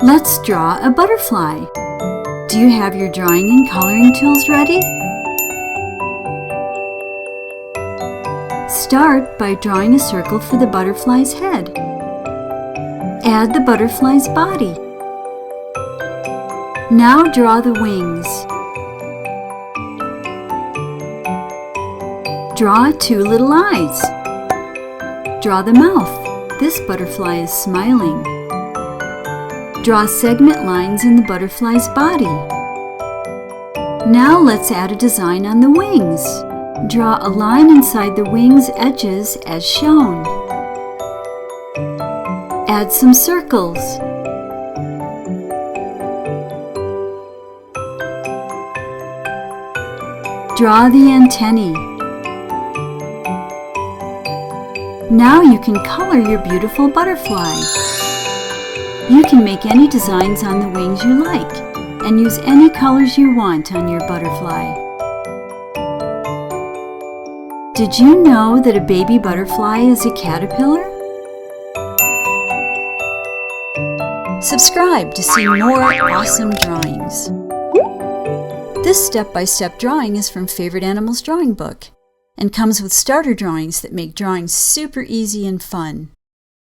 Let's draw a butterfly. Do you have your drawing and coloring tools ready? Start by drawing a circle for the butterfly's head. Add the butterfly's body. Now draw the wings. Draw 2 little eyes. Draw the mouth. This butterfly is smiling. Draw segment lines in the butterfly's body. Now let's add a design on the wings. Draw a line inside the wings' edges as shown. Add some circles. Draw the antennae. Now you can color your beautiful butterfly. You can make any designs on the wings you like and use any colors you want on your butterfly. Did you know that a baby butterfly is a caterpillar? Subscribe to see more awesome drawings. This step-by-step drawing is from Favorite Animals Drawing Book and comes with starter drawings that make drawing super easy and fun.